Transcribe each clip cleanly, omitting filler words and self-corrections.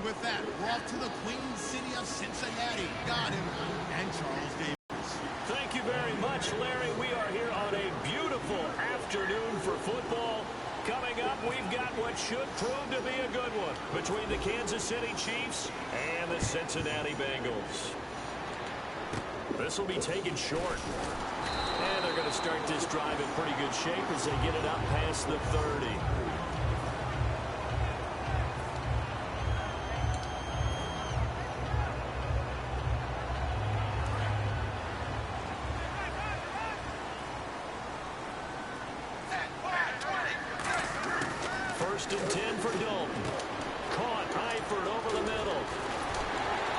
with that, we're off to the Queen City of Cincinnati. Got him. And Charles Davis. Thank you very much, Larry. We are here on a beautiful afternoon for football. Coming up, we've got what should prove to be a good one between the Kansas City Chiefs and the Cincinnati Bengals. This will be taken short. And they're going to start this drive in pretty good shape as they get it up past the 30. First and 10 for Dalton. Caught Eifert over the middle.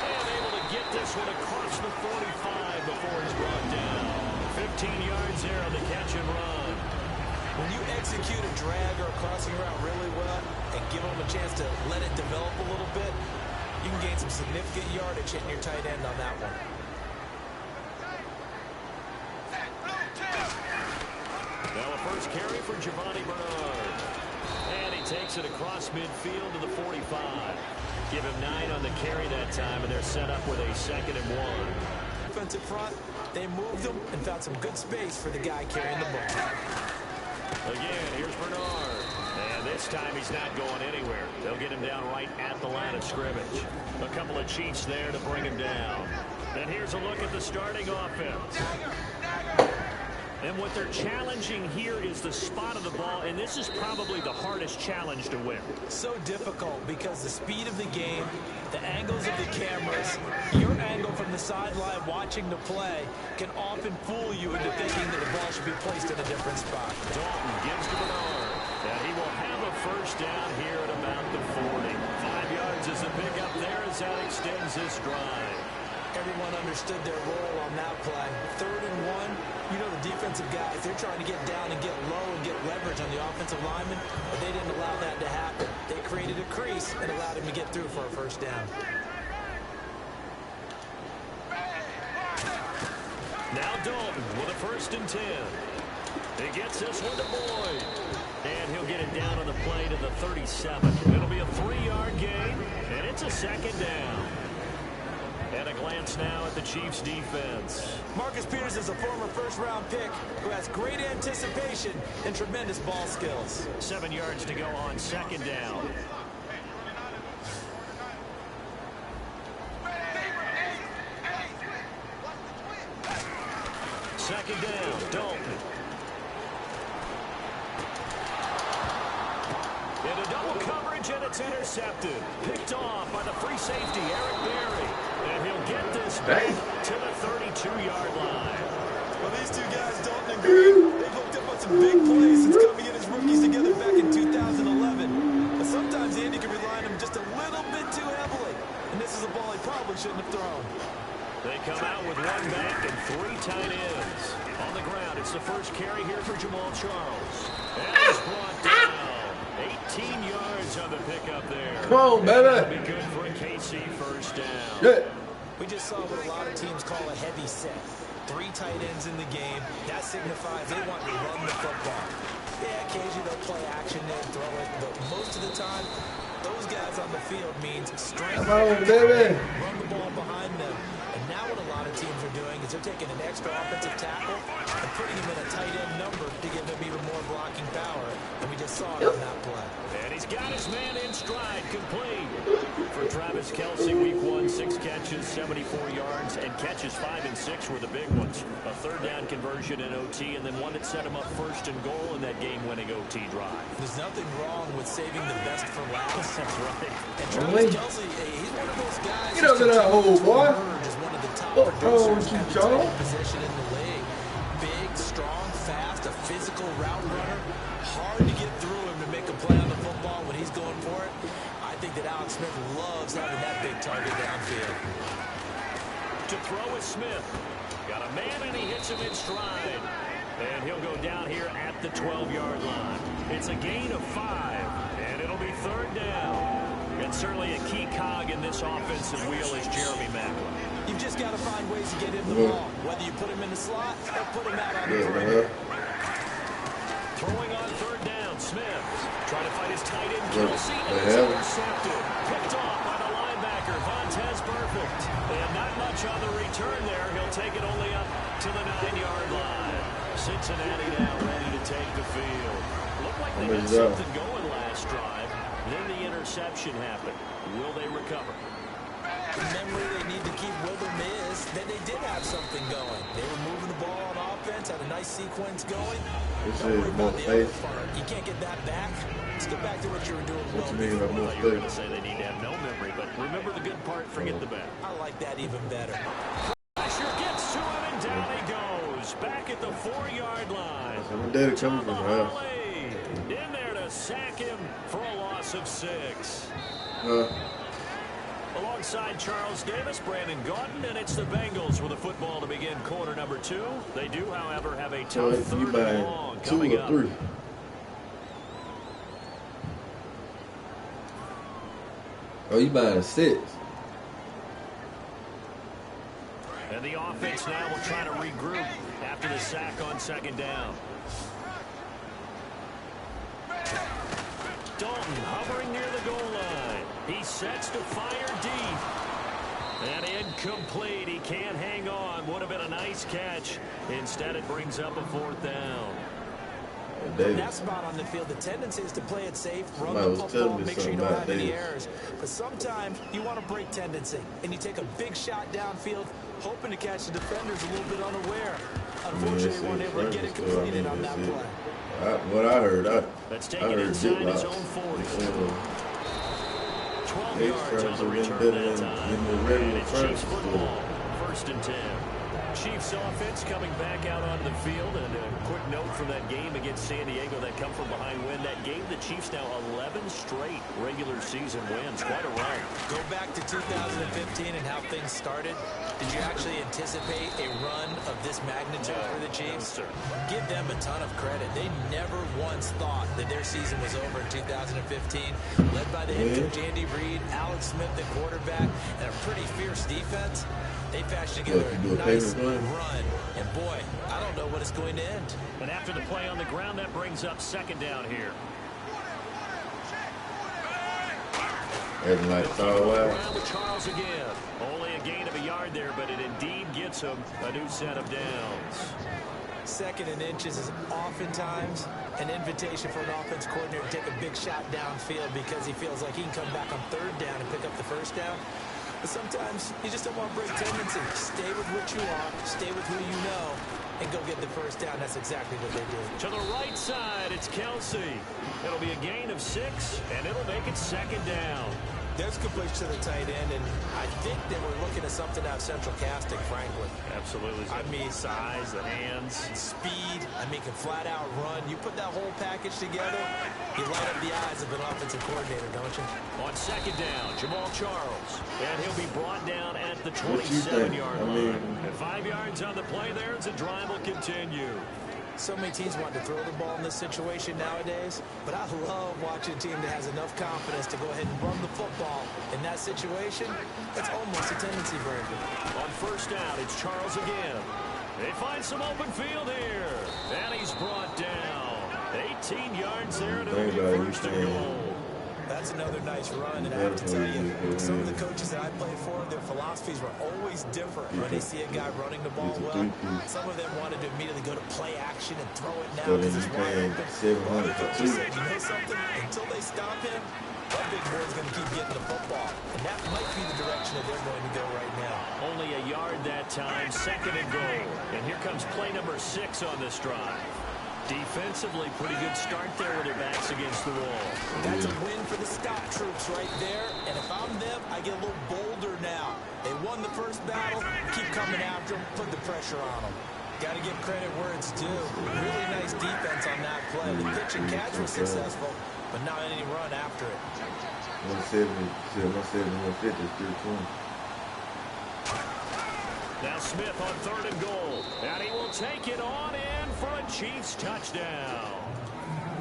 And able to get this one across the 45 before he's brought down. 15 yards there on the catch and run. When you execute a drag or a crossing route really well and give them a chance to let it develop a little bit, you can gain some significant yardage hitting your tight end on that one. Now a first carry for Giovanni Bernard. And he takes it across midfield to the 45. Give him 9 on the carry that time, and they're set up with a 2nd and 1. Defensive front, they moved him and found some good space for the guy carrying the ball. Again, here's Bernard. And this time he's not going anywhere. They'll get him down right at the line of scrimmage. A couple of Chiefs there to bring him down. And here's a look at the starting offense. And what they're challenging here is the spot of the ball, and this is probably the hardest challenge to win. So difficult because the speed of the game, the angles of the cameras, your angle from the sideline watching the play can often fool you into thinking that the ball should be placed in a different spot. Dalton gives to Bernard, and he will have a first down here at about the 40. 5 yards is the pickup there as that extends this drive. Everyone understood their role on that play. 3rd and 1, you know the defensive guys, they're trying to get down and get low and get leverage on the offensive lineman, but they didn't allow that to happen. They created a crease and allowed him to get through for a first down. Now Dalton with a 1st and 10. He gets this one to Boyd. And he'll get it down on the play to the 37. It'll be a 3-yard gain, and it's a 2nd down. And a glance now at the Chiefs' defense. Marcus Peters is a former first-round pick who has great anticipation and tremendous ball skills. 7 yards to go on 2nd down. Second down, Dalton. Into double coverage, and it's intercepted. Picked off by the free safety, Eric Berry. And he'll get this back to the 32-yard line. Well, these two guys, Dalton and Green, they've hooked up on some big plays since coming in as rookies together back in 2011. But sometimes Andy can rely on them just a little bit too heavily. And this is a ball he probably shouldn't have thrown. They come out with 1 back and 3 tight ends. On the ground, it's the first carry here for Jamal Charles. And it's brought down. 18 yards on the pickup there. Come on, baby. That'll be good for a KC first down. Good. We just saw what a lot of teams call a heavy set. 3 tight ends in the game. That signifies they want to run the football. Yeah, occasionally they'll play action and throw it, but most of the time, those guys on the field means strength. Come on, baby. Run the ball behind them. And now what a lot of teams are doing is they're taking an extra offensive tackle and putting him in a tight end number to give him even more blocking power. And we just saw it on that play. And he's got his man in stride, complete. For Travis Kelce, week 1, 6 catches, 74 yards, and catches 5 and 6 were the big ones. A 3rd down conversion in OT, and then one that set him up 1st and goal in that game-winning OT drive. There's nothing wrong with saving the best for last. That's right. And Travis Kelce, he's one of those guys. Get over that hole, boy. One of the top Oh, producers at the Charles. tight position in the league. Big, strong, fast, a physical route runner. Hard to get through him to make a play on the football when he's going for it. I think that Alex Smith loves having that big target downfield. To throw is Smith. Got a man and he hits him in stride. And he'll go down here at the 12-yard line. It's a gain of 5, and it'll be 3rd down. And certainly a key cog in this offensive wheel is Jeremy Maclin. You've just got to find ways to get him the ball, whether you put him in the slot or put him out on the perimeter. Throwing on 3rd down, Smith. Trying to fight his tight end, Kelce, and it's intercepted. Picked off by the approach on the return there. He'll take it only up to the 9-yard line. Cincinnati now ready to take the field. Looked like they had something going last drive. Then the interception happened. Will they recover? The memory they need to keep with them is that they did have something going. They were moving the ball on offense, had a nice sequence going. Don't worry about the other part. You can't get that back. Let's get back to what you were doing well before. I thought you were going to say they need to have no memory, but remember the good part, forget the bad. I like that even better. Pressure gets to him, and down he goes. Back at the 4-yard line. In there to sack him for a loss of 6. Alongside Charles Davis, Brandon Gaudin, and it's the Bengals with a football to begin quarter number 2. They do, however, have a tough third and long coming up. 2 or 3. Oh, you buying 6. And the offense now will try to regroup after the sack on 2nd down. Dalton hovering near the goal line. He sets to fire deep. And incomplete. He can't hang on. Would have been a nice catch. Instead, it brings up a 4th down. From that spot on the field, the tendency is to play it safe, run the football, make sure you don't have any errors. But sometimes you want to break tendency, and you take a big shot downfield, hoping to catch the defenders a little bit unaware. Unfortunately, they weren't able to get it completed on that play. What I heard, I heard inside his own 40. 12 yards on the return that time. And it's Chiefs football. 1st and 10. Chiefs offense coming back out on the field. And a quick note from that game against San Diego, that come from behind win. That gave the Chiefs now 11 straight regular season wins. Quite a run. Go back to 2015 and how things started. Did you actually anticipate a run of this magnitude for the Chiefs? No, sir. Give them a ton of credit. They never once thought that their season was over in 2015. Led by the head coach Andy Reid, Alex Smith, the quarterback, and a pretty fierce defense. They patched together a nice run. And boy, I don't know what it's going to end. And after the play on the ground, that brings up 2nd down here. With Charles again. Only a gain of a yard there, but it indeed gets him a new set of downs. 2nd and inches is oftentimes an invitation for an offense coordinator to take a big shot downfield because he feels like he can come back on 3rd down and pick up the 1st down. But sometimes you just don't want to break tendency. Stay with what you are, stay with who you know, and go get the 1st down. That's exactly what they did. To the right side, it's Kelsey. It'll be a gain of 6, and it'll make it 2nd down. There's completion to the tight end, and I think they were looking at something out of central casting, frankly. Absolutely. I mean, size, the hands. Speed. I mean, can flat out run. You put that whole package together, you light up the eyes of an offensive coordinator, don't you? On 2nd down, Jamal Charles. And he'll be brought down at the 27-yard line. And 5 yards on the play there as the drive will continue. So many teams want to throw the ball in this situation nowadays, but I love watching a team that has enough confidence to go ahead and run the football. In that situation, it's almost a tendency breaker. On 1st down, it's Charles again. They find some open field here, and he's brought down. 18 yards there to be 1st and goal. That's another nice run, and I have to tell you, some of the coaches that I played for, their philosophies were always different when they see a guy running the ball well. Some of them wanted to immediately go to play action and throw it now because it's wide open. Other coaches said, you know something? Until they stop him, that big boy's going to keep getting the football. And that might be the direction that they're going to go right now. Only a yard that time, 2nd and goal. And here comes play number 6 on this drive. Defensively, pretty good start there with their backs against the wall. That's a win for the stop troops right there. And if I'm them, I get a little bolder now. They won the 1st battle. Keep coming after them. Put the pressure on them. Got to give credit where it's due. Really nice defense on that play. The pitch and catch was successful, but not any run after it. 170, 150, 320. Now Smith on 3rd and goal. And he will take it on in for a Chiefs touchdown.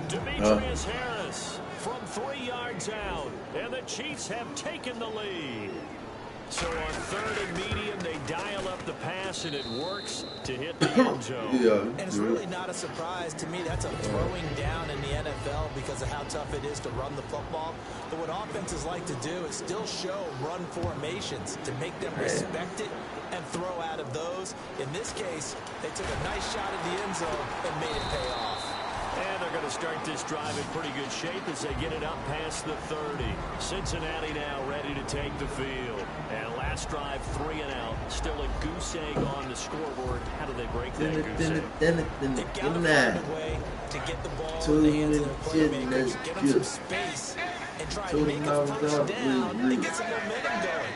Demetrius Harris from 3 yards out. And the Chiefs have taken the lead. So on third and medium, they dial up the pass, and it works to hit the end zone. And it's really not a surprise to me. That's a throwing down in the NFL because of how tough it is to run the football. But what offenses like to do is still show run formations to make them respect it and throw out of those. In this case, they took a nice shot at the end zone and made it pay off. And they're going to start this drive in pretty good shape as they get it up past the 30. Cincinnati now ready to take the field. And last drive, 3 and out. Still a goose egg on the scoreboard. How do they break that goose egg? They've got to find a way to get the ball in the hands of the playmakers, get them some space, and try and make a first down and get some momentum going.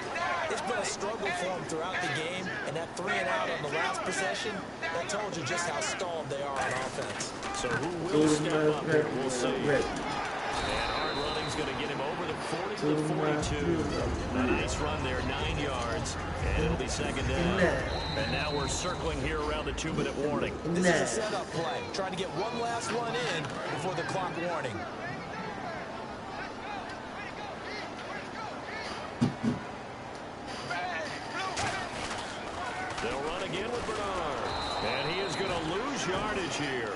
It's been a struggle for them throughout the game, and that 3 and out on the last possession, that told you just how stalled they are on offense. So who will step up here? We'll see. And hard running's going to get him over the 40 to 42. A nice run there, 9 yards, and it'll be second down. And now we're circling here around the 2-minute warning. This is a setup play, trying to get one last one in before the clock warning. They'll run again with Bernard. And he is going to lose yardage here.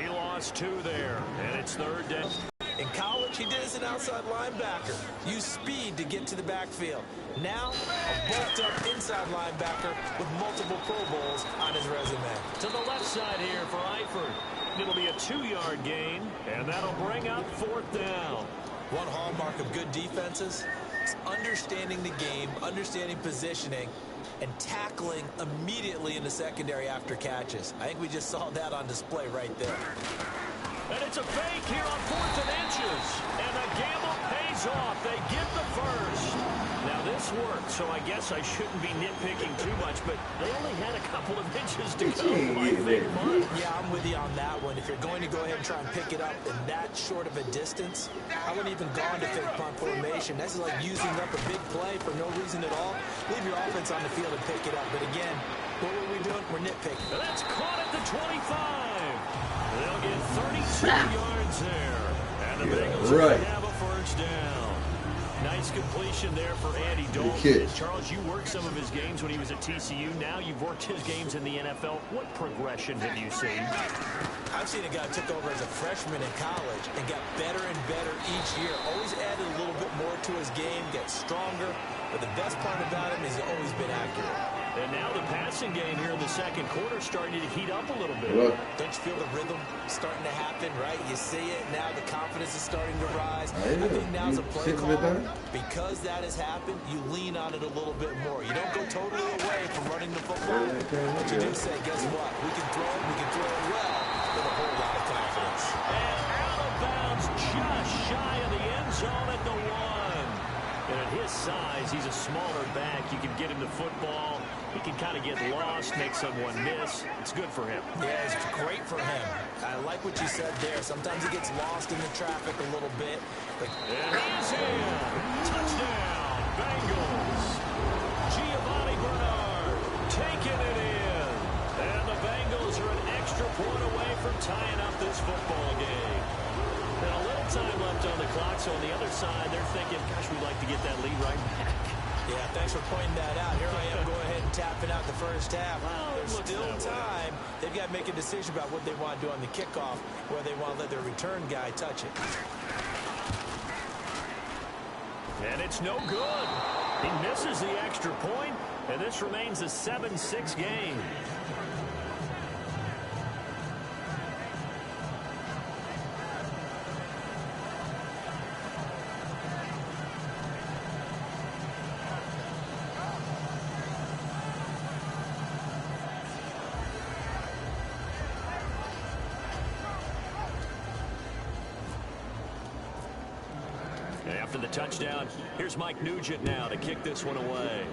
He lost 2 there, and it's third down. In college, he did as an outside linebacker. Used speed to get to the backfield. Now, a bulked-up inside linebacker with multiple Pro Bowls on his resume. To the left side here for Eifert. It'll be a 2-yard gain, and that'll bring up 4th down. One hallmark of good defenses is understanding the game, understanding positioning, and tackling immediately in the secondary after catches. I think we just saw that on display right there. And it's a fake here on 4th and inches. And the gamble pays off. They get the first. Now this worked, so I guess I shouldn't be nitpicking too much, but they only had a couple of inches to go. Yeah, I'm with you on that one. If you're going to go ahead and try and pick it up in that short of a distance, I wouldn't even gone to fake punt formation. That's like using up a big play for no reason at all. Leave your offense on the field and pick it up. But again, what were we doing? We're nitpicking. That's caught at the 25. They'll get 32 yards there. And the Bengals have a first down. Nice completion there for Andy Dalton. Charles, you worked some of his games when he was at TCU. Now you've worked his games in the NFL. What progression have you seen? I've seen a guy who took over as a freshman in college and got better and better each year. Always added a little bit more to his game, gets stronger. But the best part about him is he's always been accurate. And now the passing game here in the second quarter starting to heat up a little bit. Don't you feel the rhythm starting to happen, right? You see it. Now the confidence is starting to rise. I think now's a play call. Because that has happened, you lean on it a little bit more. You don't go totally away from running the football. But you do say, guess what? We can throw it well with a whole lot of confidence. And out of bounds just shy of the end zone at the 1. And at his size, he's a smaller back. You can get him the football. He can kind of get lost, make someone miss. It's good for him. Yeah, it's great for him. I like what you said there. Sometimes he gets lost in the traffic a little bit. But and he's in. Touchdown, Bengals. Giovanni Bernard taking it in. And the Bengals are an extra point away from tying up this football game. And a little time left on the clock, so on the other side, they're thinking, gosh, we'd like to get that lead right back. Yeah, thanks for pointing that out. Here I am going ahead and tapping out the first half. Well, there's still time. They've got to make a decision about what they want to do on the kickoff, where they want to let their return guy touch it. And it's no good. He misses the extra point, and this remains a 7-6 game. After the touchdown, here's Mike Nugent now to kick this one away.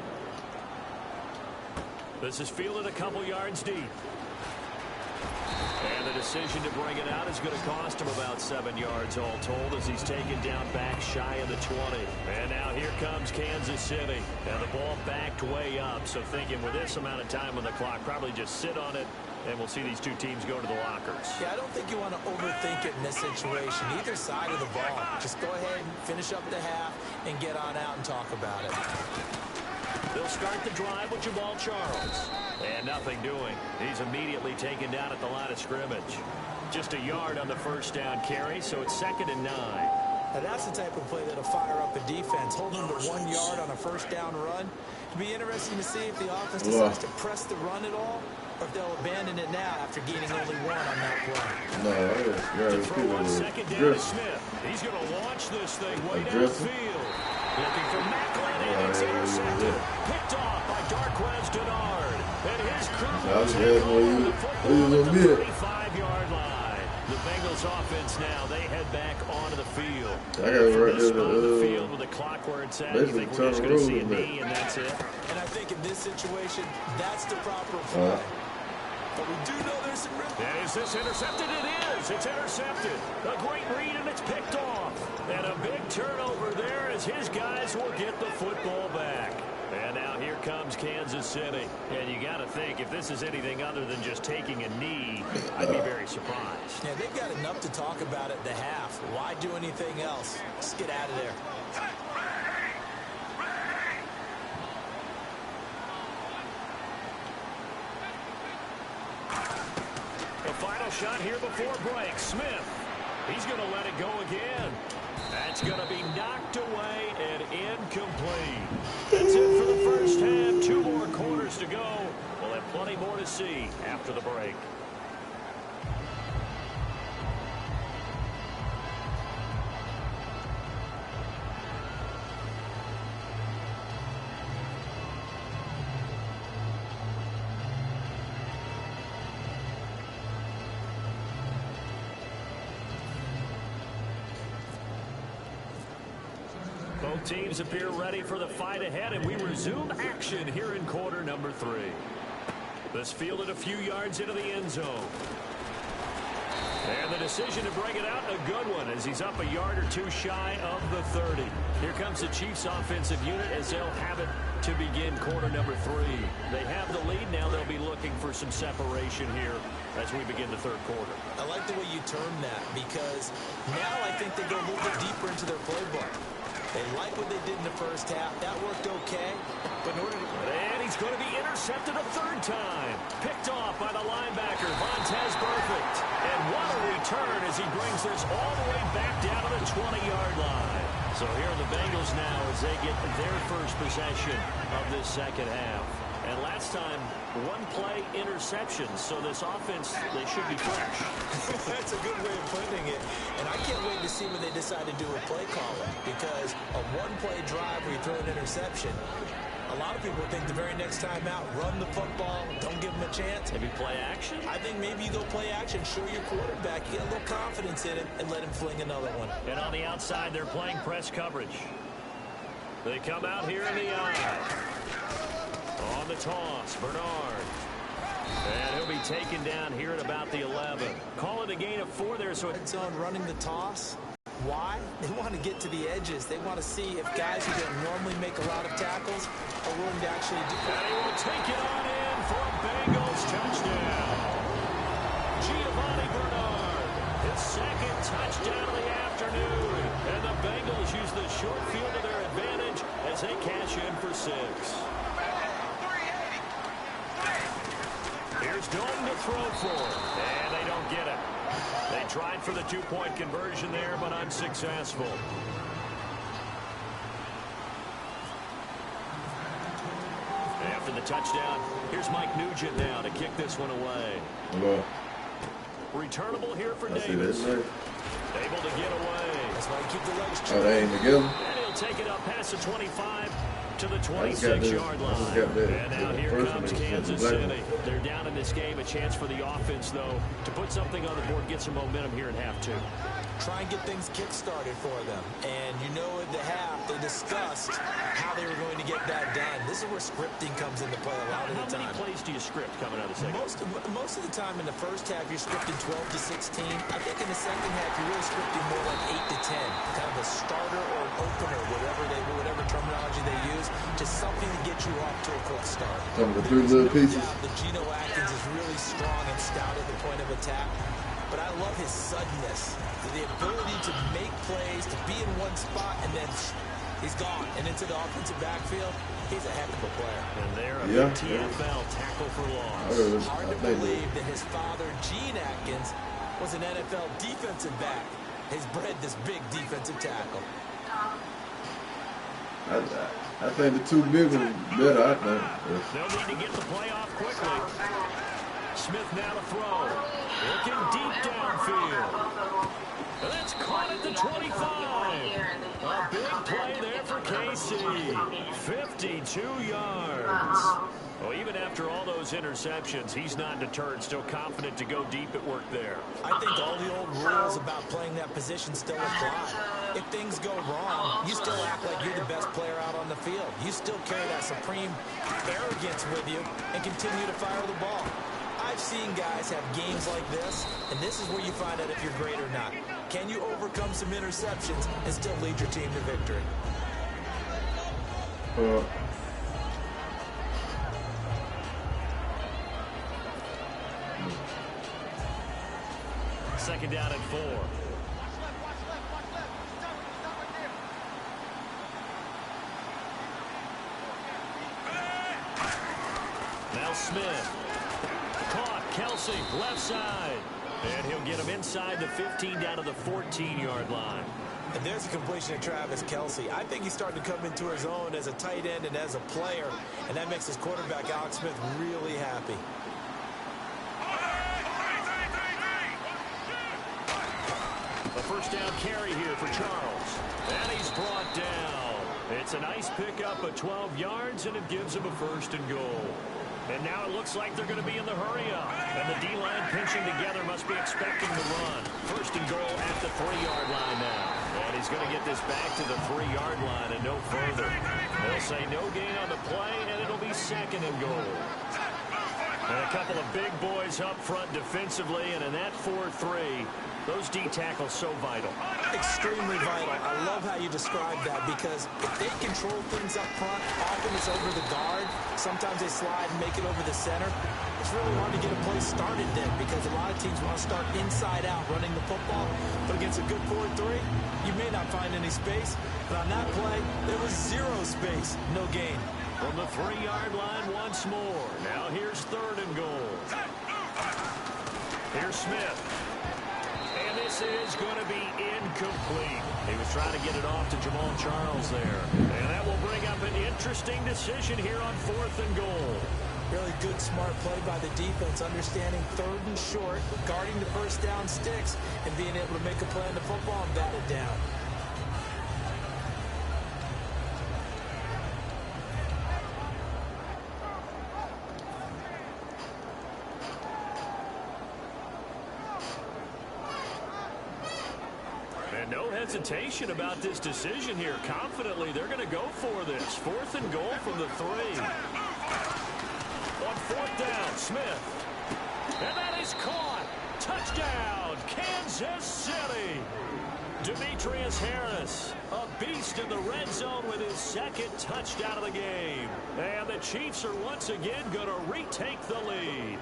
This is fielded a couple yards deep. And the decision to bring it out is going to cost him about 7 yards all told as he's taken down back shy of the 20. And now here comes Kansas City. And the ball backed way up. So thinking with this amount of time on the clock, probably just sit on it. And we'll see these two teams go to the lockers. Yeah, I don't think you want to overthink it in this situation. Either side of the ball. Just go ahead and finish up the half and get on out and talk about it. They'll start the drive with Jamal Charles. And nothing doing. He's immediately taken down at the line of scrimmage. Just a yard on the first down carry, so it's 2nd and 9. Now that's the type of play that'll fire up a defense. Holding them to 1 yard on a first down run. It'll be interesting to see if the offense decides to press the run at all, or if they'll abandon it now after gaining only 1 on that play. To throw on 2nd down to Smith. He's going to launch this thing way downfield. Looking for Macklin, and it's intercepted. Picked off by Darquez Denard. And his crew take over the football at the 35-yard line. The Bengals offense now, they head back onto the field. I got it right there. The field with the clock where it's at. You think we're just going to see a knee, and that's it? And I think in this situation, that's the proper play. But we do know there's some risk. Is this intercepted? It is. It's intercepted. A great read, and it's picked off. And a big turnover there as his guys will get the football back. And now here comes Kansas City. And you got to think, if this is anything other than just taking a knee, I'd be very surprised. Yeah, they've got enough to talk about at the half. Why do anything else? Just get out of there. The final shot here before break. Smith. He's going to let it go again. That's going to be knocked away and incomplete. That's it for the first half. 2 more quarters to go. We'll have plenty more to see after the break. Both teams appear ready for the fight ahead, and we resume action here in quarter number 3. This fielded a few yards into the end zone. And the decision to bring it out, a good one, as he's up a yard or 2 shy of the 30. Here comes the Chiefs offensive unit as they'll have it to begin quarter number 3. They have the lead. Now they'll be looking for some separation here as we begin the 3rd quarter. I like the way you term that, because now I think they go a little bit deeper into their playbook. They like what they did in the first half. That worked okay. But in order to... And he's going to be intercepted a 3rd time. Picked off by the linebacker, Vontaze Burfict. And what a return as he brings this all the way back down to the 20-yard line. So here are the Bengals now as they get their first possession of this 2nd half. And last time, 1-play interception. So this offense, they should be fresh. That's a good way of putting it. And I can't wait to see what they decide to do with play calling. Because a 1-play drive where you throw an interception, a lot of people think the very next time out, run the football, don't give them a chance. Maybe play action? I think maybe you go play action, show your quarterback, you get a little confidence in him, and let him fling another one. And on the outside, they're playing press coverage. They come out here in the eye. On the toss, Bernard. And he'll be taken down here at about the 11. Call it a gain of 4 there. So it's on running the toss. Why? They want to get to the edges. They want to see if guys who don't normally make a lot of tackles are willing to actually do it. And he will take it on in for a Bengals touchdown. Giovanni Bernard, his 2nd touchdown of the afternoon. And the Bengals use the short field to their advantage as they cash in for 6. Here's Dalton to throw for, and they don't get it. They tried for the 2-point conversion there, but unsuccessful. After the touchdown, here's Mike Nugent now to kick this one away. Hello. Returnable here for Davis. Able to get away. That's why you keep the legs Oh, they ain't together? And he'll take it up past the 25 to the 26-yard line. And now here comes Kansas City. They're down in this game. A chance for the offense, though, to put something on the board, get some momentum here in half 2. Try and get things kick-started for them. And you know at the half, they discussed how they were going to get that done. This is where scripting comes into play a lot of the time. How many plays do you script coming out of the second? Most of the time in the first half, you're scripting 12 to 16. I think in the second half, you're really scripting more like 8 to 10. Kind of a starter or an opener, whatever terminology they use. Just something to get you off to a quick start. Some of the 3 little pieces. The Geno Atkins is really strong and stout at the point of attack. But I love his suddenness, the ability to make plays, to be in one spot, and then He's gone. And into the offensive backfield, he's a heck of a player. And there, a big TFL tackle for loss. Hard to believe that his father, Gene Atkins, was an NFL defensive back. He's bred this big defensive tackle. I think the two big ones better, I think. They'll need to get the play off quickly. Smith now to throw. Looking deep downfield. And that's caught at the 25. A big play there for KC. 52 yards. Well, even after all those interceptions, he's not deterred, still confident to go deep at work there. I think all the old rules about playing that position still apply. If things go wrong, you still act like you're the best player out on the field. You still carry that supreme arrogance with you and continue to fire the ball. I've seen guys have games like this, and this is where you find out if you're great or not. Can you overcome some interceptions and still lead your team to victory? Second down and 4. Now Smith. Caught. Kelsey, left side. And he'll get him inside the 15 down to the 14-yard line. And there's a completion to Travis Kelsey. I think he's starting to come into his own as a tight end and as a player, and that makes his quarterback, Alex Smith, really happy. A first down carry here for Charles. And he's brought down. It's a nice pickup of 12 yards, and it gives him a first and goal. And now it looks like they're going to be in the hurry-up. And the D-line pinching together must be expecting the run. First and goal at the 3-yard line now. And he's going to get this back to the 3-yard line and no further. They'll say no gain on the play, and it'll be second and goal. And a couple of big boys up front defensively, and in that 4-3, those D tackles so vital. Extremely vital. I love how you describe that, because if they control things up front, often it's over the guard. Sometimes they slide and make it over the center. It's really hard to get a play started then, because a lot of teams want to start inside out running the football. But against a good 4-3, you may not find any space. But on that play, there was zero space, no gain. From the 3-yard line once more. Now here's third and goal. Here's Smith. And this is going to be incomplete. He was trying to get it off to Jamal Charles there. And that will bring up an interesting decision here on 4th and goal. Really good, smart play by the defense, understanding third and short, guarding the first down sticks, and being able to make a play on the football and bat it down. No hesitation about this decision here. Confidently, they're going to go for this. 4th and goal from the 3. On 4th down, Smith. And that is caught. Touchdown, Kansas City. Demetrius Harris, a beast in the red zone with his 2nd touchdown of the game. And the Chiefs are once again going to retake the lead.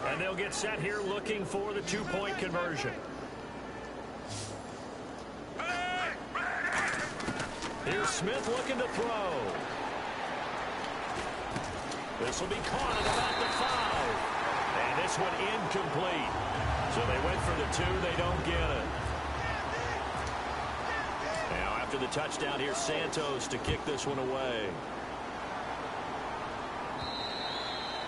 And they'll get set here looking for the 2-point conversion. Here's Smith looking to throw. This will be caught at about the 5. And this one incomplete. So they went for the 2. They don't get it. Now after the touchdown, here's Santos to kick this one away.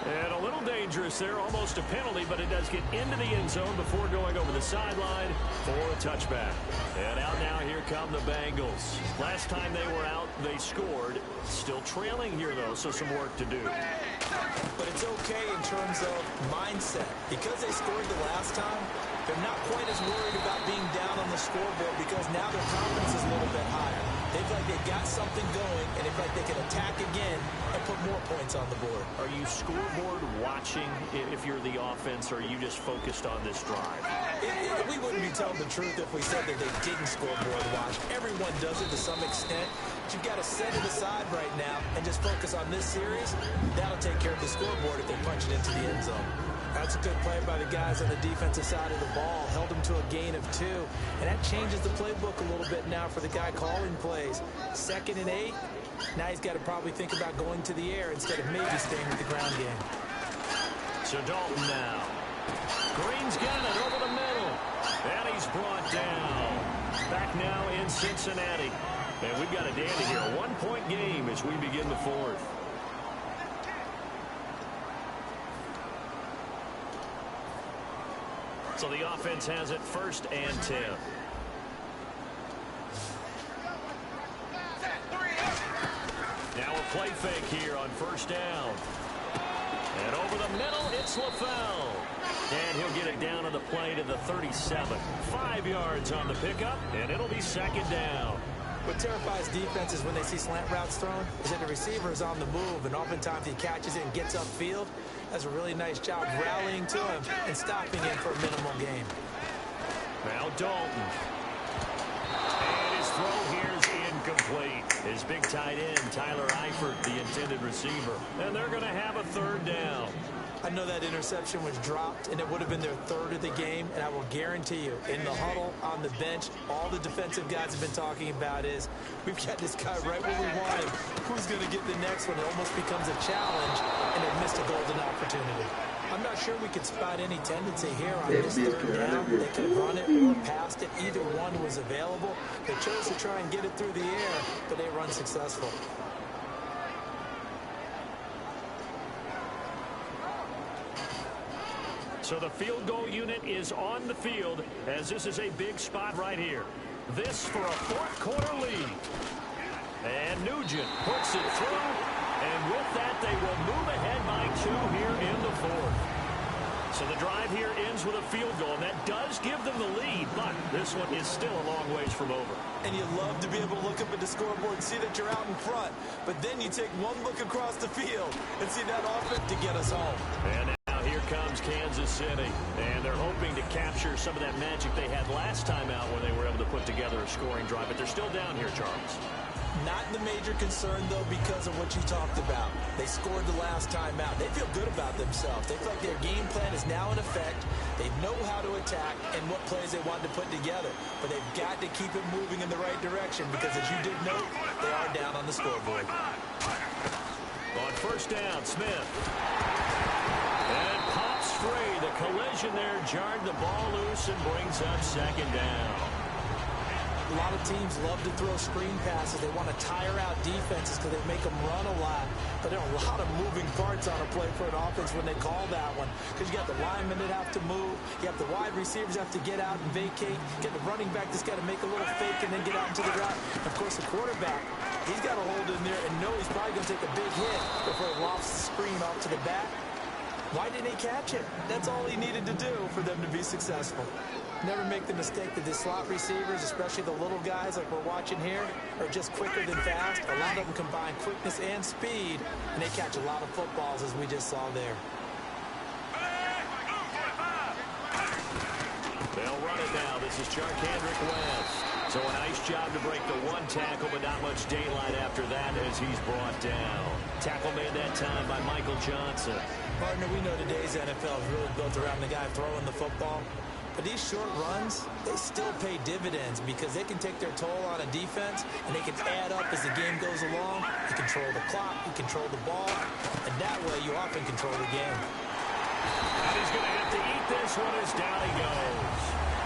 And a little dangerous there, almost a penalty, but it does get into the end zone before going over the sideline for a touchback. And out now, here come the Bengals. Last time they were out, they scored. Still trailing here, though, so some work to do. But it's okay in terms of mindset. Because they scored the last time, they're not quite as worried about being down on the scoreboard, because now their confidence is a little bit higher. They feel like they've got something going, and they feel like they can attack again and put more points on the board. Are you scoreboard watching if you're the offense, or are you just focused on this drive? We wouldn't be telling the truth if we said that they didn't scoreboard watch. Everyone does it to some extent. But you've got to set it aside right now and just focus on this series. That'll take care of the scoreboard if they punch it into the end zone. That's a good play by the guys on the defensive side of the ball. Held them to a gain of 2. And that changes the playbook a little bit now for the guy calling plays. 2nd and 8. Now he's got to probably think about going to the air instead of maybe staying with the ground game. So Dalton now. Green's got it over the middle. And he's brought down. Back now in Cincinnati. And we've got a dandy here. A 1-point game as we begin the 4th. So the offense has it 1st and 10. Now a play fake here on 1st down. And over the middle, it's LaFell. And he'll get it down on the play to the 37. 5 yards on the pickup, and it'll be 2nd down. What terrifies defenses when they see slant routes thrown is that the receiver is on the move, and oftentimes he catches it and gets upfield. Does a really nice job rallying to him and stopping him for a minimal gain. Now Dalton. And his throw here is incomplete. His big tight end, Tyler Eifert, the intended receiver. And they're going to have a 3rd down. I know that interception was dropped, and it would have been their 3rd of the game, and I will guarantee you, in the huddle, on the bench, all the defensive guys have been talking about is, we've got this guy right where we want him. Who's going to get the next one? It almost becomes a challenge, and they've missed a golden opportunity. I'm not sure we could spot any tendency here on this 3rd down. They could have run it or passed it. Either one was available. They chose to try and get it through the air, but they were unsuccessful. So the field goal unit is on the field as this is a big spot right here. This for a 4th quarter lead. And Nugent puts it through. And with that, they will move ahead by 2 here in the 4th. So the drive here ends with a field goal, and that does give them the lead, but this one is still a long ways from over. And you love to be able to look up at the scoreboard and see that you're out in front, but then you take one look across the field and see that offense to get us home. And now here comes Kansas City, and they're hoping to capture some of that magic they had last time out when they were able to put together a scoring drive, but they're still down here, Charles. Not the major concern, though, because of what you talked about. They scored the last time out. They feel good about themselves. They feel like their game plan is now in effect. They know how to attack and what plays they want to put together. But they've got to keep it moving in the right direction because, as you did note, they are down on the scoreboard. On 1st down, Smith. And pops free. The collision there jarred the ball loose and brings up 2nd down. A lot of teams love to throw screen passes. They want to tire out defenses because they make them run a lot. But there are a lot of moving parts on a play for an offense when they call that one. Because you got the linemen that have to move. You have the wide receivers that have to get out and vacate. You got the running back that's got to make a little fake and then get out into the route. And of course, the quarterback, he's got to hold in there and know he's probably going to take a big hit before he lofts the screen off to the back. Why didn't he catch it? That's all he needed to do for them to be successful. Never make the mistake that the slot receivers, especially the little guys like we're watching here, are just quicker than fast. A lot of them combine quickness and speed, and they catch a lot of footballs, as we just saw there. They'll run it now. This is Charkandrick West. So a nice job to break the 1 tackle, but not much daylight after that as he's brought down. Tackle made that time by Michael Johnson. Partner, we know today's NFL is really built around the guy throwing the football. But these short runs, they still pay dividends because they can take their toll on a defense and they can add up as the game goes along. You control the clock, you control the ball, and that way you often control the game. And he's going to have to eat this one as down he goes.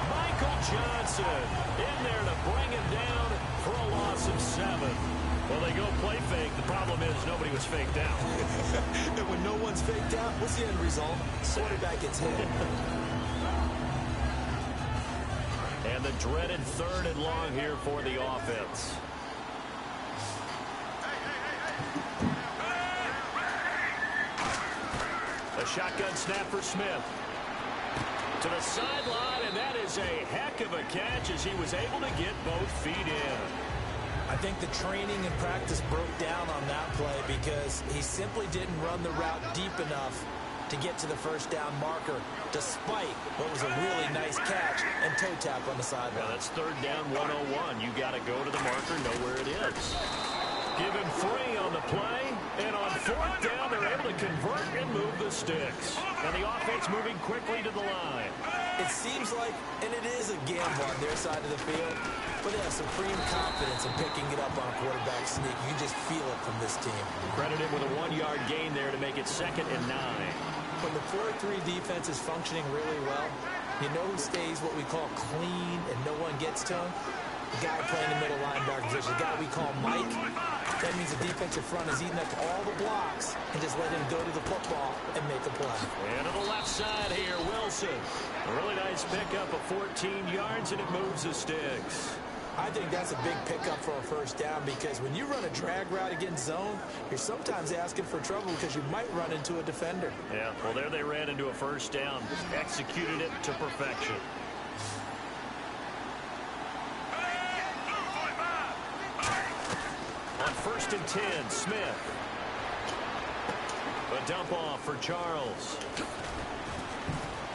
Michael Johnson in there to bring him down for a loss of 7. Well, they go play fake. The problem is nobody was faked out. And when no one's faked out, what's the end result? Quarterback gets hit. And the dreaded 3rd and long here for the offense. A shotgun snap for Smith. To the sideline, and that is a heck of a catch as he was able to get both feet in. I I think the training and practice broke down on that play because he simply didn't run the route deep enough to get to the first down marker, despite what was a really nice catch and toe tap on the sideline. Well, that's third down 101. You got to go to the marker, know where it is. Give him 3 on the play, and on fourth down, they're able to convert and move the sticks. And the offense moving quickly to the line. It seems like, and it is a gamble on their side of the field, but they have supreme confidence in picking it up on a quarterback sneak. You just feel it from this team. Credited with a 1-yard gain there to make it 2nd and 9. When the 4-3 defense is functioning really well, you know who stays what we call clean and no one gets to him? The guy playing the middle linebacker position, the guy we call Mike. That means the defensive front is eating up all the blocks and just let him go to the football and make a play. And to the left side here, Wilson. A really nice pickup of 14 yards, and it moves the sticks. I think that's a big pickup for a first down because when you run a drag route against zone, you're sometimes asking for trouble because you might run into a defender. Yeah, well, there they ran into a first down. Executed it to perfection. On 1st and 10, Smith. A dump off for Charles.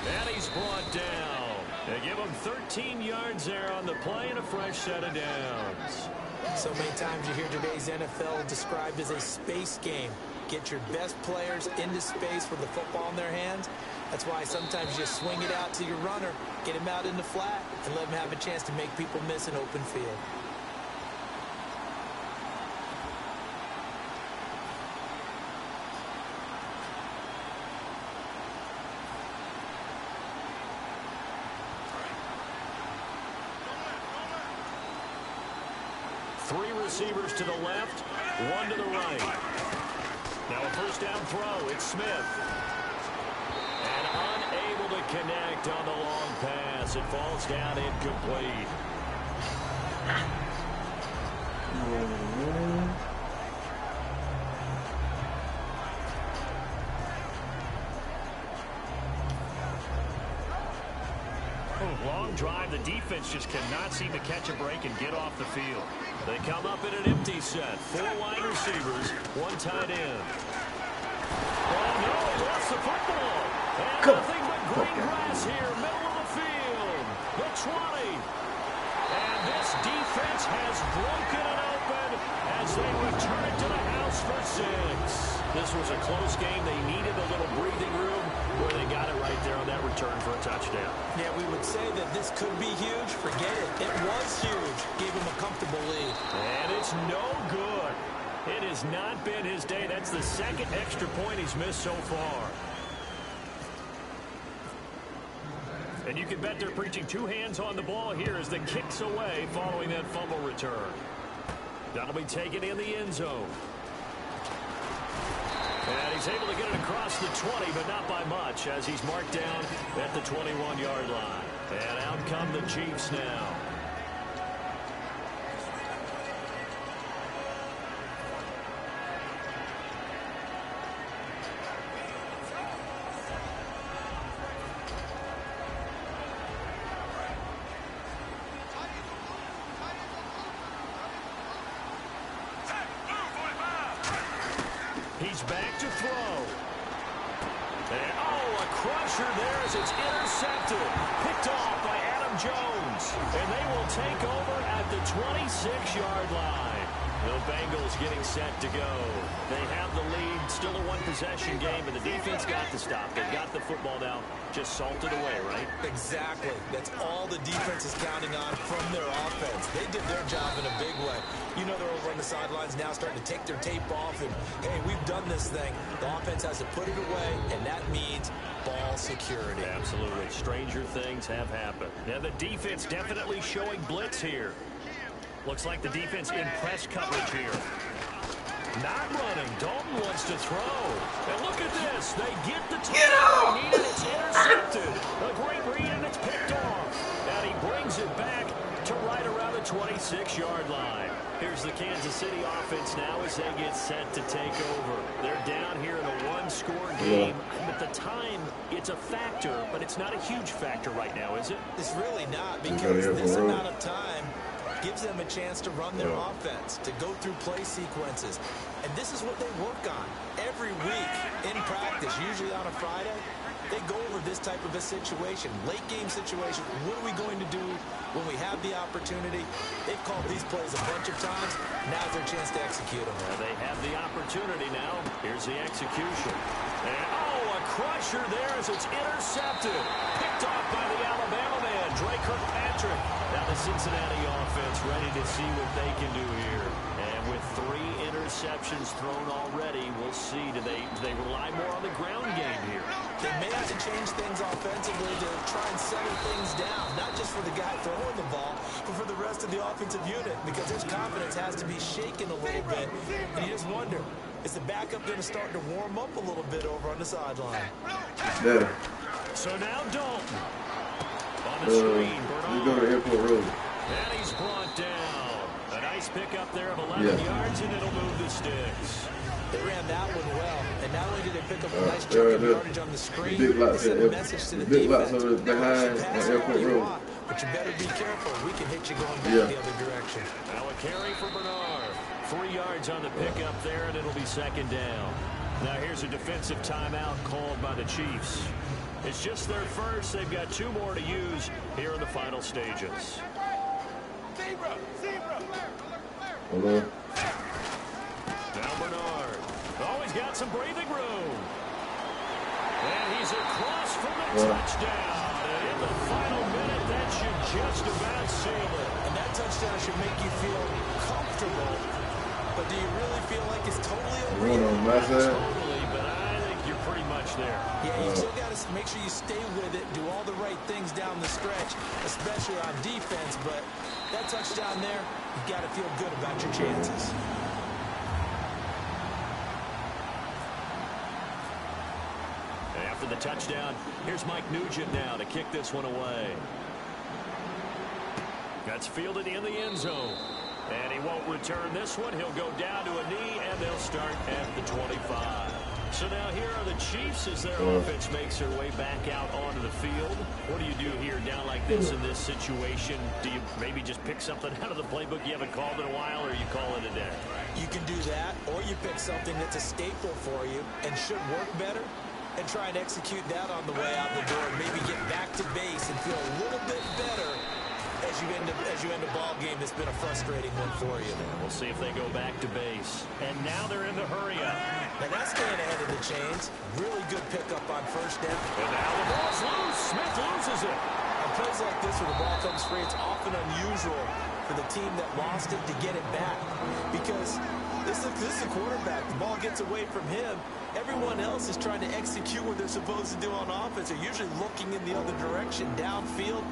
And he's brought down. They give him 13 yards there on the play and a fresh set of downs. So many times you hear today's NFL described as a space game. Get your best players into space with the football in their hands. That's why sometimes you just swing it out to your runner, get him out in the flat, and let him have a chance to make people miss an open field. Three receivers to the left, 1 to the right. Now a first down throw, it's Smith. And unable to connect on the long pass. It falls down incomplete. Long drive. The defense just cannot seem to catch a break and get off the field. They come up in an empty set. 4 wide receivers, 1 tight end. Oh, no, he lost the football. And nothing but green grass here, middle of the field. The 20. And this defense has broken it open as they return it to the house for 6. This was a close game. They needed a little breathing room where they got it right there on that return for a touchdown. Yeah, we would say that this could be huge. Forget it. It was huge. Gave him a comfortable lead. And it's no good. It has not been his day. That's the 2nd extra point he's missed so far. And you can bet they're preaching 2 hands on the ball here as the kick's away following that fumble return. That'll be taken in the end zone. And he's able to get it across the 20, but not by much, as he's marked down at the 21-yard line. And out come the Chiefs now. He's back to throw. And, a crusher there as it's intercepted. Picked off by Adam Jones. And they will take over at the 26-yard line. The Bengals getting set to go. They have the lead. Still a 1-possession game, but the defense got to stop. They got the football now. Just salted away, right? Exactly. That's all the defense is counting on from their offense. They did their job in a big way. You know they're over on the sidelines now starting to take their tape off and, hey, we've done this thing. The offense has to put it away, and that means ball security. Absolutely. Stranger things have happened. Now the defense definitely showing blitz here. Looks like the defense in press coverage here. Not running. Dalton wants to throw. And look at this. They get the touchdown they needed. It's intercepted. A great read, and it's picked off. And he brings it back to right around the 26-yard line. Here's the Kansas City offense now as they get set to take over. They're down here in a 1-score game. At the time, it's a factor, but it's not a huge factor right now, is it? It's really not, because this amount of time, gives them a chance to run their offense, to go through play sequences. And this is what they work on every week in practice, usually on a Friday. They go over this type of a situation, late game situation. What are we going to do when we have the opportunity? They've called these plays a bunch of times. Now's their chance to execute them. Well, they have the opportunity now. Here's the execution. And, a crusher there as it's intercepted. Picked off by the Alabama man, Dre Kirkpatrick. Now the Cincinnati offense ready to see what they can do here. And with 3 interceptions thrown already, we'll see. Do they rely more on the ground game here? They may have to change things offensively to try and settle things down, not just for the guy throwing the ball, but for the rest of the offensive unit, because his confidence has to be shaken a little bit. And you just wonder, is the backup going to start to warm up a little bit over on the sideline? Yeah. So now Dalton. On the screen, Bernard. You go to Airport Road. And he's brought down. A nice pickup there of 11 yards, and it'll move the sticks. They ran that one well, and not only did they pick up a nice chunk of yardage on the screen, they sent a message to the defense. Behind on Airport Road. But you better be careful. We can hit you going back the other direction. Now a carry for Bernard. 3 yards on the pickup there, and it'll be second down. Now here's a defensive timeout called by the Chiefs. It's just their first. They've got 2 more to use here in the final stages. Hold on. Now Bernard. Oh, he's got some breathing room. And he's across for the touchdown. And in the final minute, that should just about seal it. And that touchdown should make you feel comfortable. But do you really feel like it's totally over? Totally, but I think you're pretty much there. Yeah, you still got to make sure you stay with it, do all the right things down the stretch, especially on defense. But that touchdown there, you got to feel good about your chances. After the touchdown, here's Mike Nugent now to kick this one away. That's fielded in the end zone. And he won't return this one. He'll go down to a knee, and they'll start at the 25. So now here are the Chiefs as their offense makes their way back out onto the field. What do you do here down like this in this situation? Do you maybe just pick something out of the playbook you haven't called in a while, or you call it a day? You can do that, or you pick something that's a staple for you and should work better, and try and execute that on the way out the door, and maybe get back to base and feel a little bit better as you end a ball game that's been a frustrating one for you. We'll see if they go back to base. And now they're in the hurry-up. And that's staying ahead of the chains. Really good pickup on first down. And now the ball's loose. Smith loses it. On plays like this where the ball comes free, it's often unusual for the team that lost it to get it back. Because this is the quarterback. The ball gets away from him. Everyone else is trying to execute what they're supposed to do on offense. They're usually looking in the other direction, downfield.